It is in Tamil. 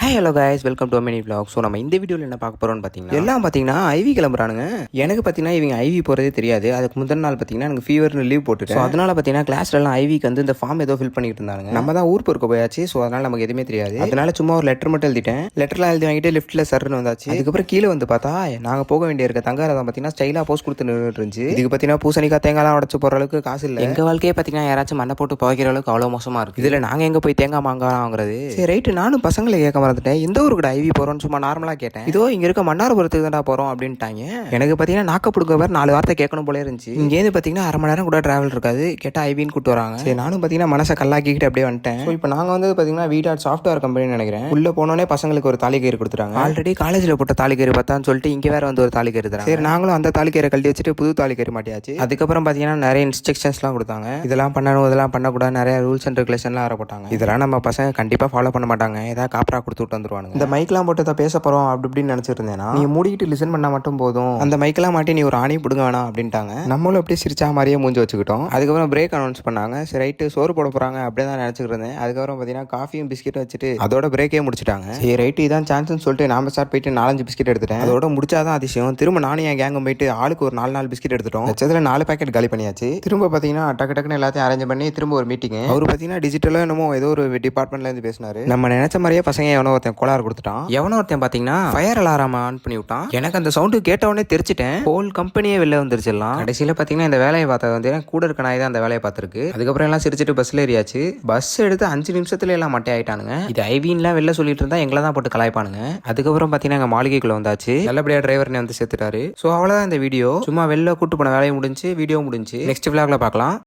Hi hello guys, welcome to mini vlog. So நம்ம இந்த வீடியோவில் என்ன பார்க்க போகிறோம்னு பார்த்தீங்கன்னா எல்லாம் பார்த்தீங்கன்னா ஐவி கிளம்புறானுங்க. எனக்கு பார்த்தீங்கன்னா இவங்க ஐவி போகிறதே தெரியாது. அதுக்கு முதல் நாள் பார்த்தீங்கன்னா எனக்கு ஃபீவர்னு லீவ் போட்டுட்டு, ஸோ அதனால பார்த்தீங்கன்னா கிளாஸ்லாம் ஐவிக்கு வந்து இந்த ஃபார்ம் ஏதோ ஃபில் பண்ணிட்டு இருந்தாங்க. நம்ம தான் ஊர் பொறுக்க போயாச்சு. ஸோ அதனால நமக்கு எதுவுமே தெரியாது. அதனால சும்மா ஒரு லெட்டர் மட்டும் எழுதிட்டேன். லெட்டர்லாம் எழுதி வாங்கிட்டு லிஃப்ட்டில் சர்ன்னு வந்தாச்சு. அதுக்கப்புறம் கீழே வந்து பார்த்தா நாங்கள் போக வேண்டிய இருக்க தங்கரதம் பார்த்தீங்கன்னா ஸ்டைலாக போஸ்ட் கொடுத்து நின்றுட்டு இருந்துச்சு. இதுக்கு பார்த்தீங்கன்னா பூசணிக்காய் தேங்காய்லாம் உடச்சு போகிற அளவுக்கு காசு இல்லை. எங்கள் வாழ்க்கையே பார்த்தீங்கன்னா யாராச்சும் மண்ணை போட்டு புகைக்கிற அளவுக்கு அவ்வளோ மோசமாக இருக்குது. இதில் நாங்கள் எங்கே போய் தேங்காய் மாங்காய் வாங்குறது? சரி ரைட்டு, நானும் பசங்களை கேட்க மறந்துட்டேன். எந்த ஊருக்கு ஐவி போறோம்னு சும்மா நார்மலா கேட்டேன். இதோ இங்க இருக்க மன்னார்புரத்துக்கு தான்டா போறோம் அப்படின்ட்டாங்க. எனக்கு பாத்தீங்கன்னா நாக்க புடுங்க வேற 4 வார்த்தை கேட்கணும் போல இருந்துச்சு. இங்க இருந்து பாத்தீங்கன்னா அரை மணி நேரம் கூட டிராவல் இருக்காது. கேட்டா ஐவின்னு கூட்டு வராங்க. சரி நானும் பாத்தீங்கன்னா மனசை கல்லாக்கிட்டு அப்படியே வந்துட்டேன். ஸோ இப்போ நாங்க வந்து பாத்தீங்கன்னா வீடாட் சாஃப்ட்வேர் கம்பெனி நினைக்கிறேன். உள்ள போனோடனே பசங்களுக்கு ஒரு தாலிக்கயிறு கொடுத்துறாங்க. ஆல்ரெடி காலேஜ்ல போட்ட தாலிக்கயிறு பார்த்தான்னு சொல்லிட்டு இங்க வேற வந்து ஒரு தாலிக்கயிறு தராங்க. சரி நாங்களும் அந்த தாலிக்கயிறை கழட்டி வச்சுட்டு புது தாலிக்கயிறு மாட்டியாச்சு. அதுக்கப்புறம் பாத்தீங்கன்னா நிறைய இன்ஸ்ட்ரக்ஷன்ஸ்லாம் கொடுத்தாங்க. இதெல்லாம் பண்ணணும், இதெல்லாம் பண்ணக்கூடாது, நிறைய ரூல்ஸ் அண்ட் ரெகுலேஷன்லாம் வர போட்டாங்க. இதெல்லாம் நம்ம பசங்க கண்டிப்பா ஃபாலோ பண்ண மாட்டாங்க. ஏதாவது காப்பரா கொடுத்து விட்டு வந்துருவாங்க. இந்த மைக்லாம் போட்டு தான் பேச போறோம் அப்படி இப்படின்னு நினைச்சிருந்தேன்னா, நீ மூடிக்கிட்டு லிசன் பண்ணா மட்டும் போதும், அந்த மைக்கெல்லாம் மாட்டி நீ ஒரு ஆணி பிடுங்க வேணாம் அப்படின்ட்டாங்க. நம்மளும் அப்படியே சிரிச்சா மாதிரியே மூஞ்சி வச்சுக்கிட்டோம். அதுக்கப்புறம் பிரேக் அனௌன்ஸ் பண்ணாங்க. சரி ரைட்டு, சோறு போட போறாங்க அப்படியே தான் நினைச்சிட்டு இருந்தேன். அதுக்கப்புறம் பார்த்தீங்கன்னா காஃபியும் பிஸ்கெட்டும் வச்சுட்டு அதோட பிரேக்கே முடிச்சிட்டாங்க. சரி ரைட்டு, இதான் சான்ஸ்னு சொல்லிட்டு நாம ஸ்டார்ட் போயிட்டு 4-5 பிஸ்கெட் எடுத்துட்டேன். அதோட முடிச்சாதான் அதிசயம். திரும்ப நானும் என் கேங்கும் போயிட்டு ஆளுக்கு ஒரு 4 பிஸ்கெட் எடுத்துட்டோம். வச்சதுல 4 பேக்கெட் காலி பண்ணியாச்சு. திரும்ப பார்த்தீங்கன்னா டக்கு டக்குன்னு எல்லாத்தையும் அரேஞ்ச் பண்ணி திரும்ப ஒரு மீட்டிங். அவர் பார்த்தீங்கன்னா டிஜிட்டலாக என்னமோ ஏதோ ஒரு டிபார்ட்மெண்ட்ல இருந்து பேசினாரு. நம்ம நினைச்ச மாதிரியே பசங்க எவனோ ஒருத்தன் கோளாறு கொடுத்துட்டான். எவனோ ஒருத்தன் பார்த்தீங்கன்னா ஃபயர் அலாரம் ஆன் பண்ணி விட்டான். எனக்கு அந்த சவுண்டு கேட்ட உடனே தெரிச்சிட்டேன். ஹோல் கம்பெனியே வெளில வந்துருச்சுலாம். கடைசியில் பார்த்தீங்கன்னா இந்த வேலையை பார்த்தது வந்து கூட இருக்க நாய் தான் அந்த வேலையை பார்த்துருக்கு. அதுக்கப்புறம் எல்லாம் சிரிச்சிட்டு பஸ்ல ஏறியாச்சு. பஸ் எடுத்து 5 நிமிஷத்துல எல்லாம் மட்டை ஆயிட்டானுங்க. இது ஐவின்லாம் வெளில சொல்லிட்டு இருந்தா எங்களை தான் போட்டு கலாய்ப்பானுங்க. அதுக்கப்புறம் பார்த்தீங்கன்னா எங்க மாளிகைக்குள்ள வந்தாச்சு. நல்லபடியா டிரைவர்னே வந்து சேர்த்துட்டாரு. ஸோ அவ்வளோதான் இந்த வீடியோ. சும்மா வெளில கூட்டு போன வேலையை முடிஞ்சு வீடியோ முடிஞ்சு. நெக்ஸ்ட் விளாக்ல பார்க்கலாம்.